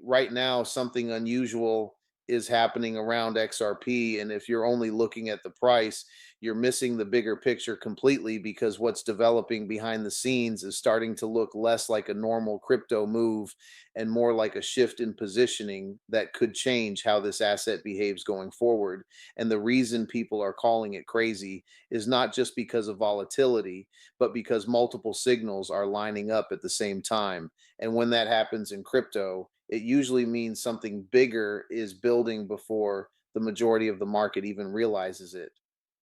Right now, something unusual is happening around XRP. And if you're only looking at the price, you're missing the bigger picture completely, because what's developing behind the scenes is starting to look less like a normal crypto move and more like a shift in positioning that could change how this asset behaves going forward. And the reason people are calling it crazy is not just because of volatility, but because multiple signals are lining up at the same time. And when that happens in crypto, it usually means something bigger is building before the majority of the market even realizes it.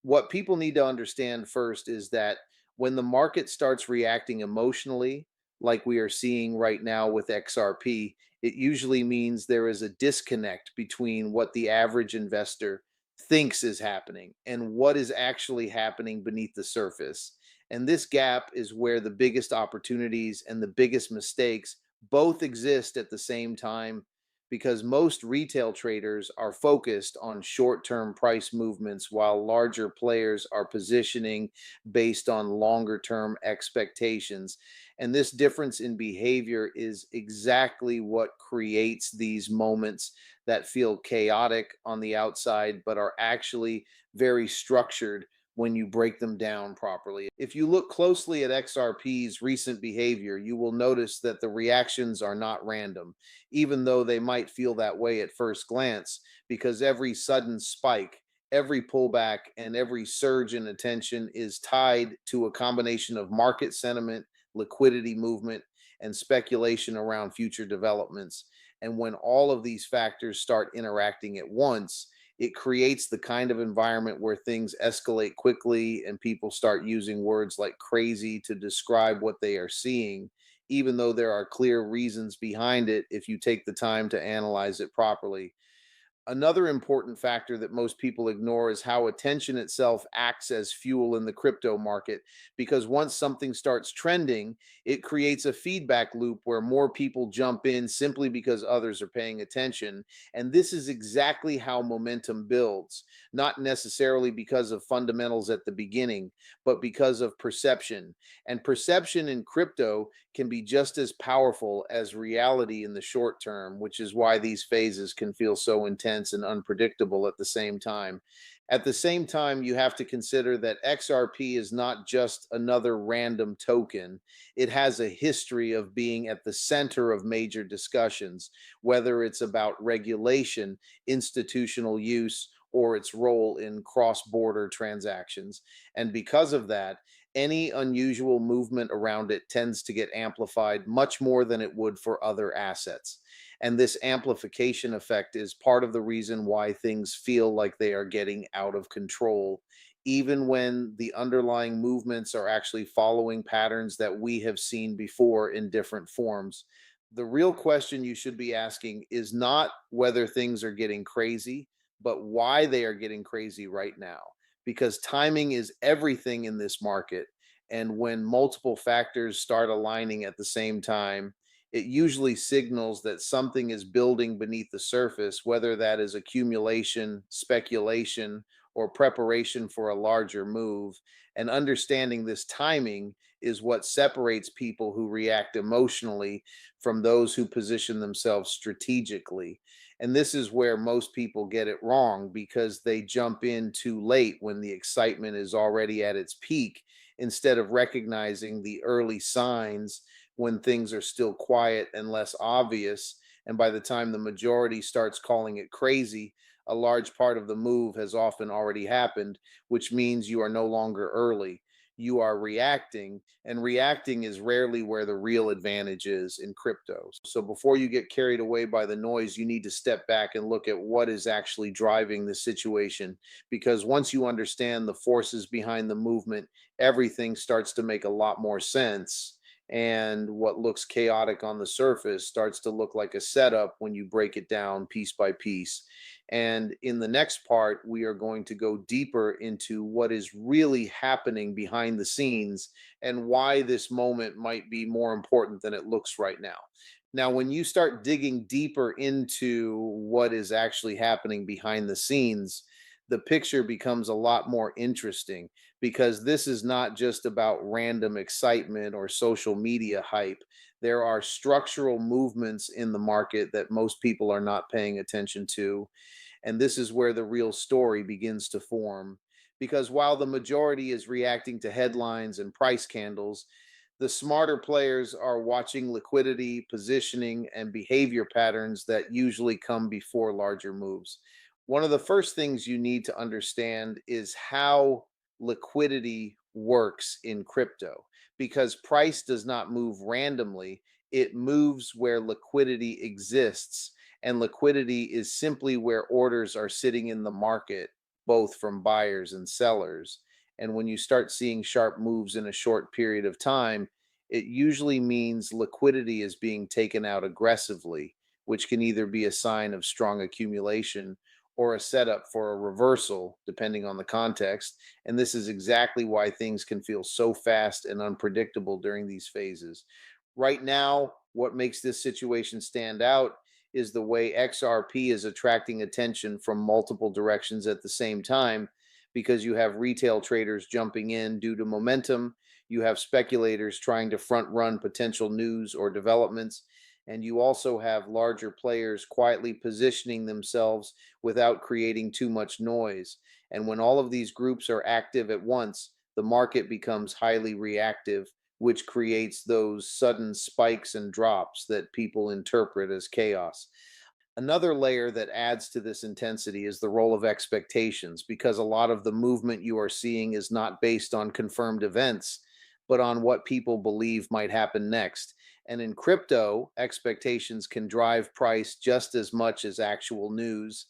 What people need to understand first is that when the market starts reacting emotionally, like we are seeing right now with XRP, it usually means there is a disconnect between what the average investor thinks is happening and what is actually happening beneath the surface. And this gap is where the biggest opportunities and the biggest mistakes both exist at the same time, because most retail traders are focused on short term price movements while larger players are positioning based on longer term expectations. And this difference in behavior is exactly what creates these moments that feel chaotic on the outside, but are actually very structured when you break them down properly. If you look closely at XRP's recent behavior, you will notice that the reactions are not random, even though they might feel that way at first glance, because every sudden spike, every pullback, and every surge in attention is tied to a combination of market sentiment, liquidity movement, and speculation around future developments. And when all of these factors start interacting at once, it creates the kind of environment where things escalate quickly and people start using words like crazy to describe what they are seeing, even though there are clear reasons behind it if you take the time to analyze it properly. Another important factor that most people ignore is how attention itself acts as fuel in the crypto market. Because once something starts trending, it creates a feedback loop where more people jump in simply because others are paying attention. And this is exactly how momentum builds, not necessarily because of fundamentals at the beginning, but because of perception. And perception in crypto can be just as powerful as reality in the short term, which is why these phases can feel so intense and unpredictable at the same time. At the same time, you have to consider that XRP is not just another random token. It has a history of being at the center of major discussions, whether it's about regulation, institutional use, or its role in cross border transactions. And because of that, any unusual movement around it tends to get amplified much more than it would for other assets. And this amplification effect is part of the reason why things feel like they are getting out of control, even when the underlying movements are actually following patterns that we have seen before in different forms. The real question you should be asking is not whether things are getting crazy, but why they are getting crazy right now, because timing is everything in this market. And when multiple factors start aligning at the same time, it usually signals that something is building beneath the surface, whether that is accumulation, speculation, or preparation for a larger move. And understanding this timing is what separates people who react emotionally from those who position themselves strategically. And this is where most people get it wrong, because they jump in too late when the excitement is already at its peak, instead of recognizing the early signs when things are still quiet and less obvious. And by the time the majority starts calling it crazy, a large part of the move has often already happened, which means you are no longer early. You are reacting, and reacting is rarely where the real advantage is in crypto. So before you get carried away by the noise, you need to step back and look at what is actually driving the situation. Because once you understand the forces behind the movement, everything starts to make a lot more sense. And what looks chaotic on the surface starts to look like a setup when you break it down piece by piece. And in the next part, we are going to go deeper into what is really happening behind the scenes and why this moment might be more important than it looks right now. Now, when you start digging deeper into what is actually happening behind the scenes, the picture becomes a lot more interesting, because this is not just about random excitement or social media hype. There are structural movements in the market that most people are not paying attention to, and this is where the real story begins to form. Because while the majority is reacting to headlines and price candles, the smarter players are watching liquidity, positioning, and behavior patterns that usually come before larger moves. One of the first things you need to understand is how liquidity works in crypto, because price does not move randomly, it moves where liquidity exists. And liquidity is simply where orders are sitting in the market, both from buyers and sellers. And when you start seeing sharp moves in a short period of time, it usually means liquidity is being taken out aggressively, which can either be a sign of strong accumulation or a setup for a reversal, depending on the context. And this is exactly why things can feel so fast and unpredictable during these phases. Right now, what makes this situation stand out is the way XRP is attracting attention from multiple directions at the same time, because you have retail traders jumping in due to momentum, you have speculators trying to front run potential news or developments, and you also have larger players quietly positioning themselves without creating too much noise. And when all of these groups are active at once, the market becomes highly reactive, which creates those sudden spikes and drops that people interpret as chaos. Another layer that adds to this intensity is the role of expectations, because a lot of the movement you are seeing is not based on confirmed events, but on what people believe might happen next. And in crypto, expectations can drive price just as much as actual news,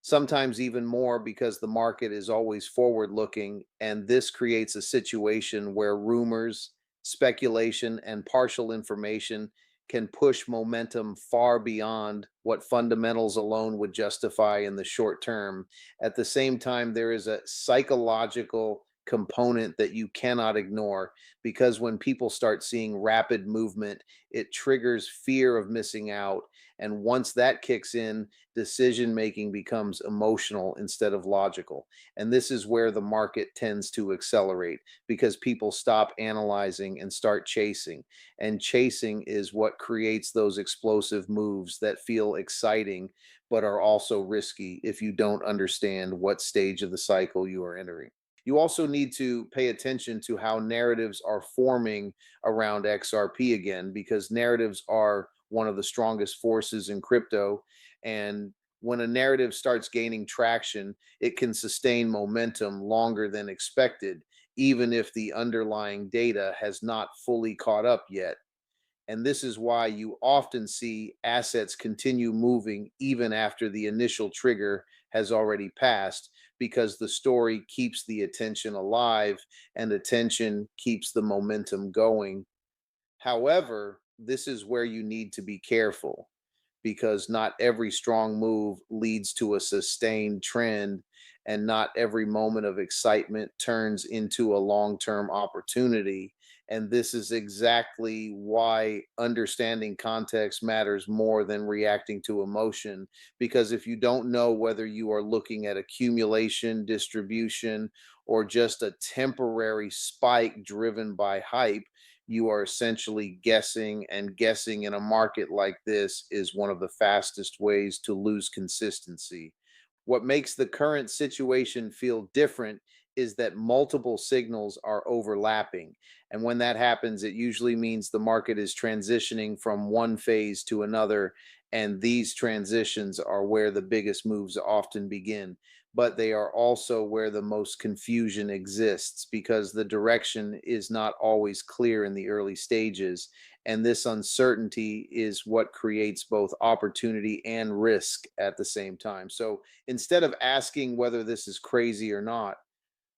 sometimes even more, because the market is always forward looking. And this creates a situation where rumors, speculation, and partial information can push momentum far beyond what fundamentals alone would justify in the short term. At the same time, there is a psychological component that you cannot ignore, because when people start seeing rapid movement, it triggers fear of missing out. And once that kicks in, decision making becomes emotional instead of logical. And this is where the market tends to accelerate, because people stop analyzing and start chasing. And chasing is what creates those explosive moves that feel exciting but are also risky if you don't understand what stage of the cycle you are entering. You also need to pay attention to how narratives are forming around XRP again, because narratives are one of the strongest forces in crypto. And when a narrative starts gaining traction, it can sustain momentum longer than expected, even if the underlying data has not fully caught up yet. And this is why you often see assets continue moving even after the initial trigger has already passed, because the story keeps the attention alive, and attention keeps the momentum going. However, this is where you need to be careful, because not every strong move leads to a sustained trend, and not every moment of excitement turns into a long term opportunity. And this is exactly why understanding context matters more than reacting to emotion. Because if you don't know whether you are looking at accumulation, distribution, or just a temporary spike driven by hype, you are essentially guessing, and guessing in a market like this is one of the fastest ways to lose consistency. What makes the current situation feel different is that multiple signals are overlapping. And when that happens, it usually means the market is transitioning from one phase to another. And these transitions are where the biggest moves often begin. But they are also where the most confusion exists, because the direction is not always clear in the early stages. And this uncertainty is what creates both opportunity and risk at the same time. So instead of asking whether this is crazy or not,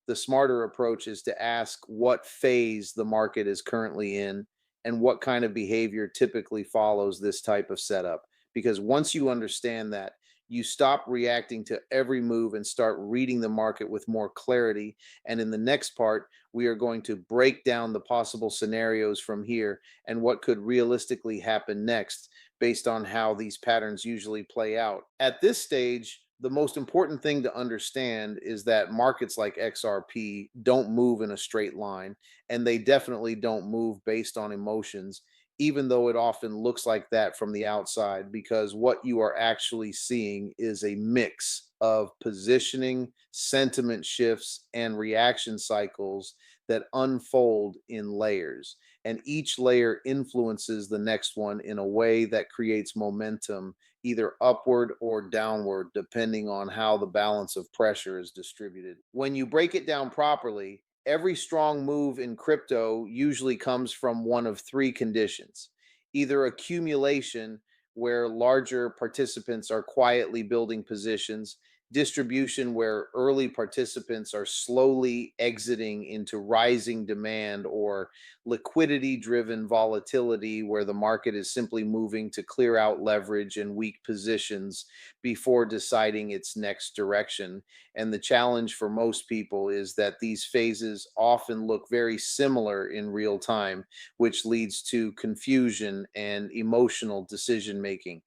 the smarter approach is to ask what phase the market is currently in, and what kind of behavior typically follows this type of setup. Because once you understand that, you stop reacting to every move and start reading the market with more clarity. And in the next part, we are going to break down the possible scenarios from here and what could realistically happen next, based on how these patterns usually play out. At this stage, The most important thing to understand is that markets like XRP don't move in a straight line, and they definitely don't move based on emotions, even though it often looks like that from the outside, because what you are actually seeing is a mix of positioning, sentiment shifts, and reaction cycles that unfold in layers. And each layer influences the next one in a way that creates momentum either upward or downward, depending on how the balance of pressure is distributed. When you break it down properly, every strong move in crypto usually comes from one of three conditions: either accumulation, where larger participants are quietly building positions; distribution, where early participants are slowly exiting into rising demand; or liquidity driven volatility, where the market is simply moving to clear out leverage and weak positions before deciding its next direction. And the challenge for most people is that these phases often look very similar in real time, which leads to confusion and emotional decision making.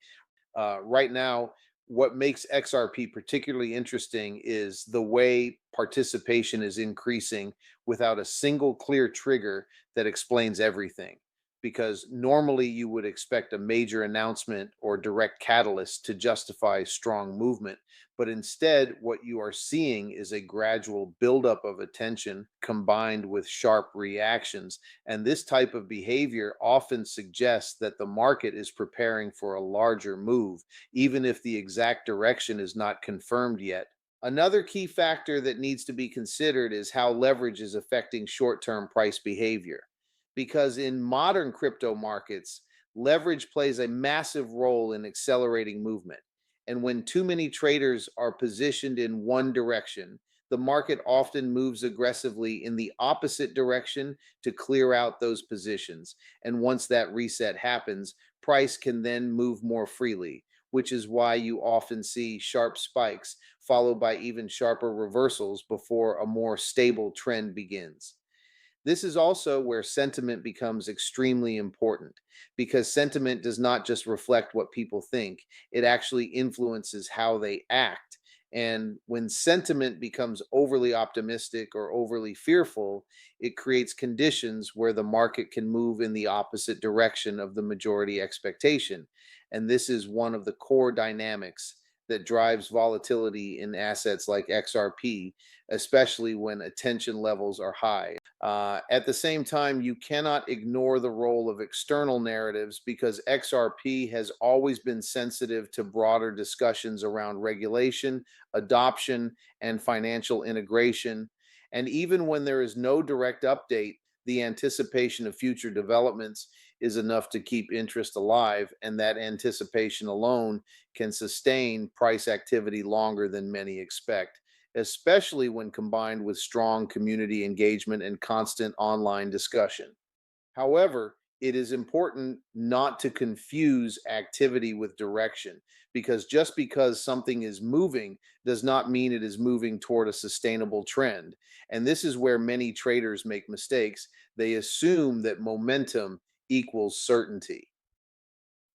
Right now, what makes XRP particularly interesting is the way participation is increasing without a single clear trigger that explains everything. Because normally you would expect a major announcement or direct catalyst to justify strong movement. But instead, what you are seeing is a gradual buildup of attention combined with sharp reactions. And this type of behavior often suggests that the market is preparing for a larger move, even if the exact direction is not confirmed yet. Another key factor that needs to be considered is how leverage is affecting short term price behavior. Because in modern crypto markets, leverage plays a massive role in accelerating movement. And when too many traders are positioned in one direction, the market often moves aggressively in the opposite direction to clear out those positions. And once that reset happens, price can then move more freely, which is why you often see sharp spikes followed by even sharper reversals before a more stable trend begins. This is also where sentiment becomes extremely important, because sentiment does not just reflect what people think, it actually influences how they act. And when sentiment becomes overly optimistic or overly fearful, it creates conditions where the market can move in the opposite direction of the majority expectation. And this is one of the core dynamics that drives volatility in assets like XRP, especially when attention levels are high. At the same time, you cannot ignore the role of external narratives, because XRP has always been sensitive to broader discussions around regulation, adoption, and financial integration. And even when there is no direct update, the anticipation of future developments is enough to keep interest alive, and that anticipation alone can sustain price activity longer than many expect, especially when combined with strong community engagement and constant online discussion. However, it is important not to confuse activity with direction, because just because something is moving does not mean it is moving toward a sustainable trend. And this is where many traders make mistakes. They assume that momentum equals certainty,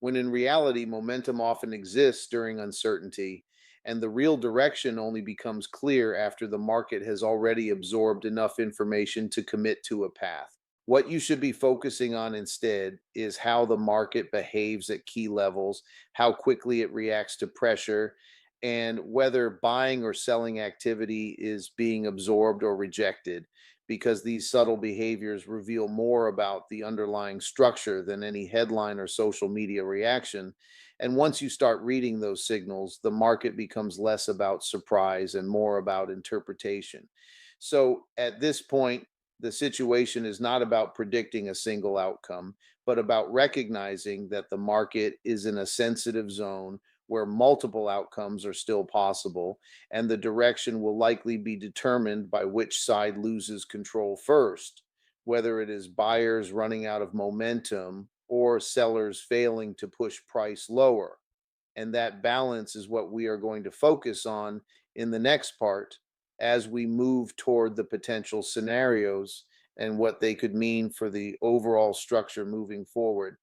when in reality, momentum often exists during uncertainty, and the real direction only becomes clear after the market has already absorbed enough information to commit to a path. What you should be focusing on instead is how the market behaves at key levels, how quickly it reacts to pressure, and whether buying or selling activity is being absorbed or rejected, because these subtle behaviors reveal more about the underlying structure than any headline or social media reaction. And once you start reading those signals, the market becomes less about surprise and more about interpretation. So at this point, the situation is not about predicting a single outcome, but about recognizing that the market is in a sensitive zone where multiple outcomes are still possible, and the direction will likely be determined by which side loses control first, whether it is buyers running out of momentum or sellers failing to push price lower. And that balance is what we are going to focus on in the next part as we move toward the potential scenarios and what they could mean for the overall structure moving forward.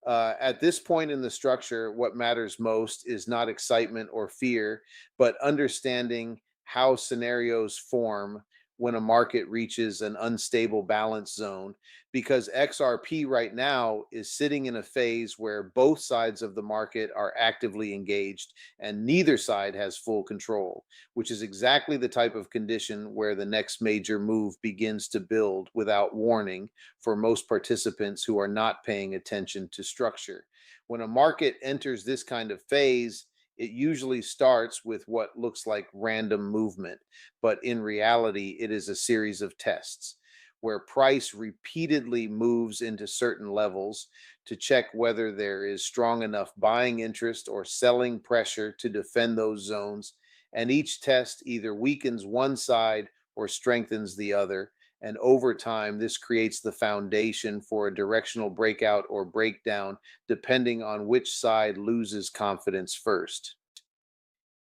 At this point in the structure, what matters most is not excitement or fear, but understanding how scenarios form when a market reaches an unstable balance zone. Because XRP right now is sitting in a phase where both sides of the market are actively engaged and neither side has full control, which is exactly the type of condition where the next major move begins to build without warning for most participants who are not paying attention to structure. When a market enters this kind of phase, it usually starts with what looks like random movement, but in reality, it is a series of tests where price repeatedly moves into certain levels to check whether there is strong enough buying interest or selling pressure to defend those zones. And each test either weakens one side or strengthens the other, and over time, this creates the foundation for a directional breakout or breakdown, depending on which side loses confidence first.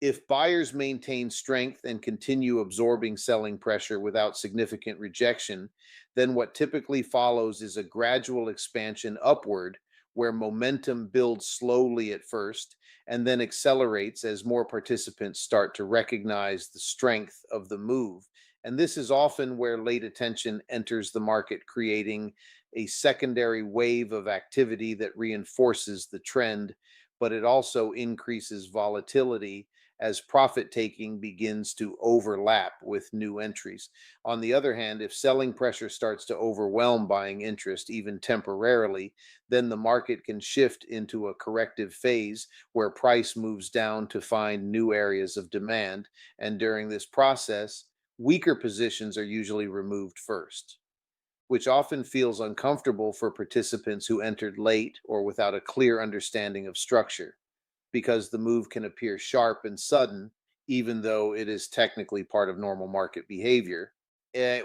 If buyers maintain strength and continue absorbing selling pressure without significant rejection, then what typically follows is a gradual expansion upward where momentum builds slowly at first and then accelerates as more participants start to recognize the strength of the move. And this is often where late attention enters the market, creating a secondary wave of activity that reinforces the trend, but it also increases volatility as profit taking begins to overlap with new entries. On the other hand, if selling pressure starts to overwhelm buying interest, even temporarily, then the market can shift into a corrective phase where price moves down to find new areas of demand. And during this process, weaker positions are usually removed first, which often feels uncomfortable for participants who entered late or without a clear understanding of structure, because the move can appear sharp and sudden, even though it is technically part of normal market behavior.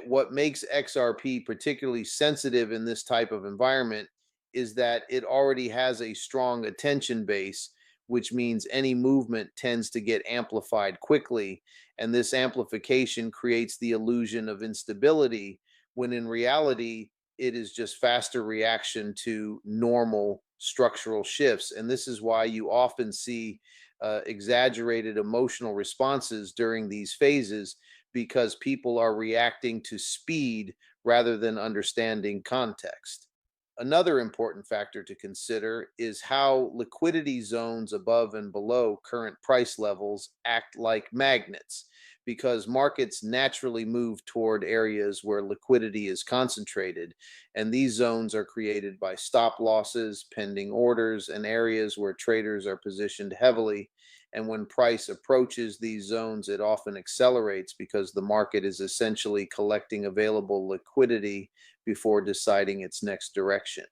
What makes XRP particularly sensitive in this type of environment is that it already has a strong attention base, which means any movement tends to get amplified quickly. And this amplification creates the illusion of instability, when in reality, it is just faster reaction to normal structural shifts. And this is why you often see exaggerated emotional responses during these phases, because people are reacting to speed rather than understanding context. Another important factor to consider is how liquidity zones above and below current price levels act like magnets, because markets naturally move toward areas where liquidity is concentrated. And these zones are created by stop losses, pending orders, and areas where traders are positioned heavily. And when price approaches these zones, it often accelerates because the market is essentially collecting available liquidity before deciding its next direction.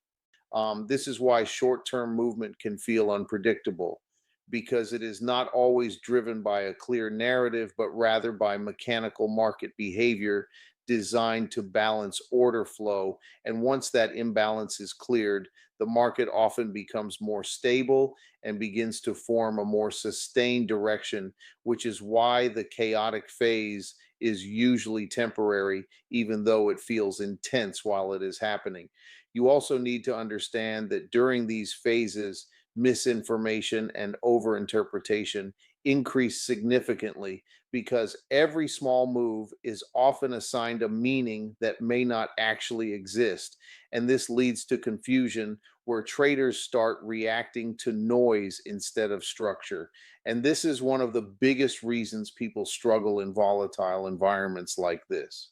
This is why short term movement can feel unpredictable, because it is not always driven by a clear narrative, but rather by mechanical market behavior designed to balance order flow. And once that imbalance is cleared, the market often becomes more stable and begins to form a more sustained direction, which is why the chaotic phase is usually temporary, even though it feels intense while it is happening. You also need to understand that during these phases, misinformation and overinterpretation increase significantly, because every small move is often assigned a meaning that may not actually exist. And this leads to confusion where traders start reacting to noise instead of structure. And this is one of the biggest reasons people struggle in volatile environments like this.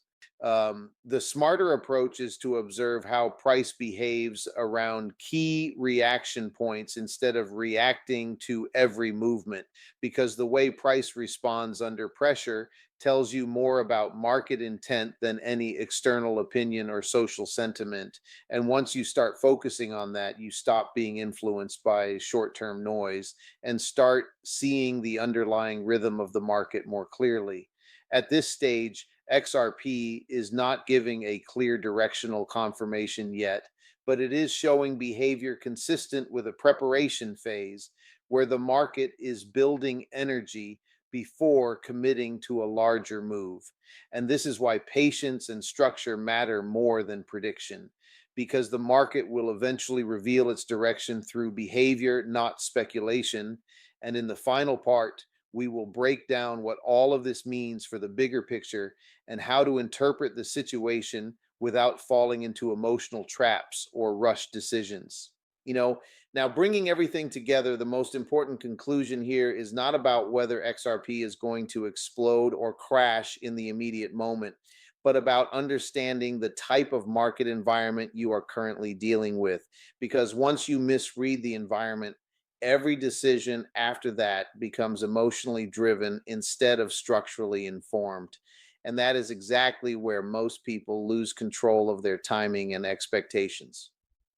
The smarter approach is to observe how price behaves around key reaction points instead of reacting to every movement, because the way price responds under pressure tells you more about market intent than any external opinion or social sentiment. And once you start focusing on that, you stop being influenced by short term noise and start seeing the underlying rhythm of the market more clearly. At this stage, XRP is not giving a clear directional confirmation yet, but it is showing behavior consistent with a preparation phase where the market is building energy before committing to a larger move. And this is why patience and structure matter more than prediction, because the market will eventually reveal its direction through behavior, not speculation. And in the final part, we will break down what all of this means for the bigger picture and how to interpret the situation without falling into emotional traps or rushed decisions. You know, now bringing everything together, the most important conclusion here is not about whether XRP is going to explode or crash in the immediate moment, but about understanding the type of market environment you are currently dealing with. Because once you misread the environment, every decision after that becomes emotionally driven instead of structurally informed. And that is exactly where most people lose control of their timing and expectations.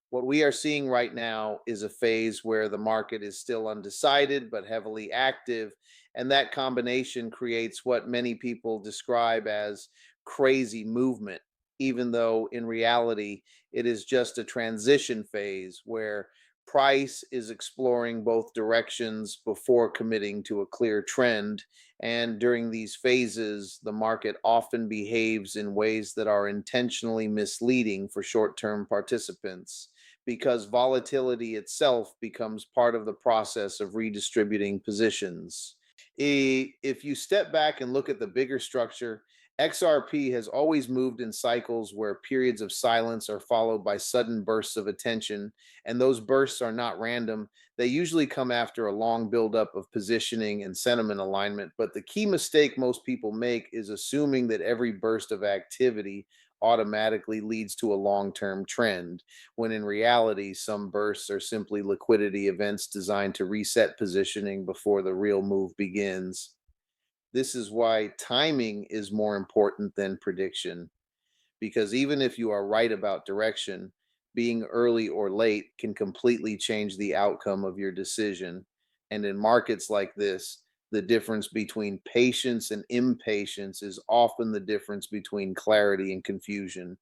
What we are seeing right now is a phase where the market is still undecided but heavily active. And that combination creates what many people describe as crazy movement, even though in reality, it is just a transition phase where price is exploring both directions before committing to a clear trend. And during these phases, the market often behaves in ways that are intentionally misleading for short term participants because volatility itself becomes part of the process of redistributing positions. If you step back and look at the bigger structure, XRP has always moved in cycles where periods of silence are followed by sudden bursts of attention, and those bursts are not random. They usually come after a long buildup of positioning and sentiment alignment. But the key mistake most people make is assuming that every burst of activity automatically leads to a long term trend, when in reality, some bursts are simply liquidity events designed to reset positioning before the real move begins. This is why timing is more important than prediction, because even if you are right about direction, being early or late can completely change the outcome of your decision. And in markets like this, the difference between patience and impatience is often the difference between clarity and confusion,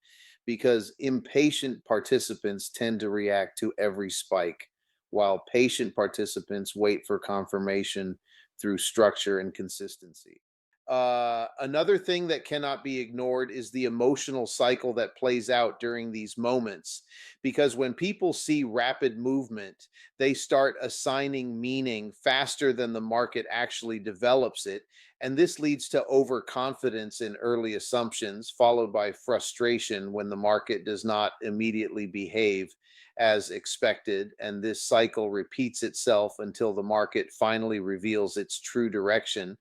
because impatient participants tend to react to every spike, while patient participants wait for confirmation through structure and consistency. Another thing that cannot be ignored is the emotional cycle that plays out during these moments. Because when people see rapid movement, they start assigning meaning faster than the market actually develops it. And this leads to overconfidence in early assumptions, followed by frustration when the market does not immediately behave as expected. And this cycle repeats itself until the market finally reveals its true direction,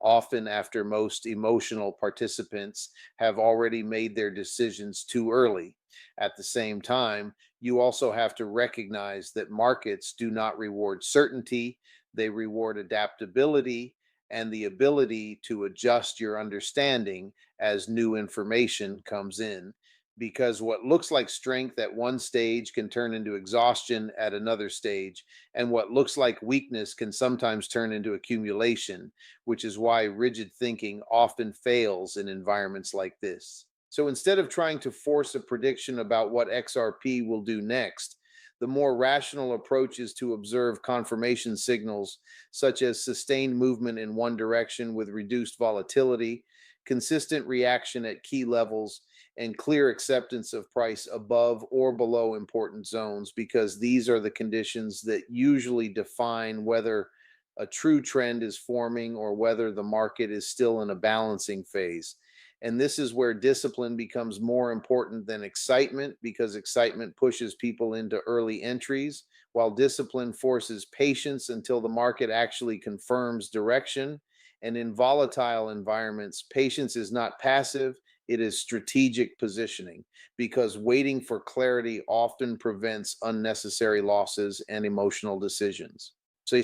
often after most emotional participants have already made their decisions too early. At the same time, you also have to recognize that markets do not reward certainty, they reward adaptability and the ability to adjust your understanding as new information comes in. Because what looks like strength at one stage can turn into exhaustion at another stage, and what looks like weakness can sometimes turn into accumulation, which is why rigid thinking often fails in environments like this. So instead of trying to force a prediction about what XRP will do next, the more rational approach is to observe confirmation signals such as sustained movement in one direction with reduced volatility, consistent reaction at key levels, and clear acceptance of price above or below important zones, because these are the conditions that usually define whether a true trend is forming or whether the market is still in a balancing phase. And this is where discipline becomes more important than excitement, because excitement pushes people into early entries, while discipline forces patience until the market actually confirms direction. And in volatile environments, patience is not passive, it is strategic positioning, because waiting for clarity often prevents unnecessary losses and emotional decisions. So,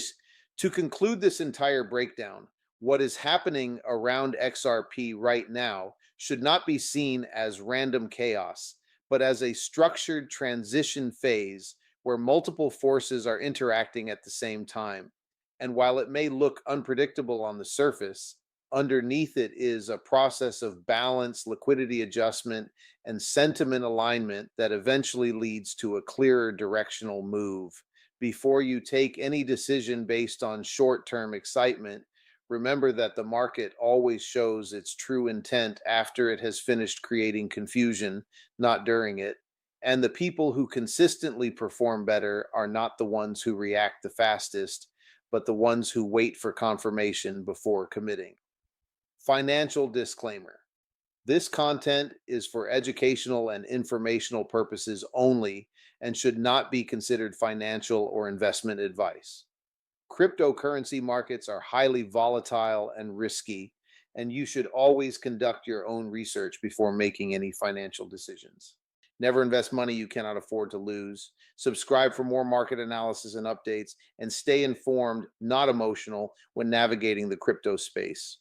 to conclude this entire breakdown, what is happening around XRP right now should not be seen as random chaos, but as a structured transition phase where multiple forces are interacting at the same time. And while it may look unpredictable on the surface, underneath it is a process of balance, liquidity adjustment, and sentiment alignment that eventually leads to a clearer directional move. Before you take any decision based on short term excitement, remember that the market always shows its true intent after it has finished creating confusion, not during it. And the people who consistently perform better are not the ones who react the fastest, but the ones who wait for confirmation before committing. Financial disclaimer: this content is for educational and informational purposes only and should not be considered financial or investment advice. Cryptocurrency markets are highly volatile and risky, and you should always conduct your own research before making any financial decisions. Never invest money you cannot afford to lose. Subscribe for more market analysis and updates, and stay informed, not emotional, when navigating the crypto space.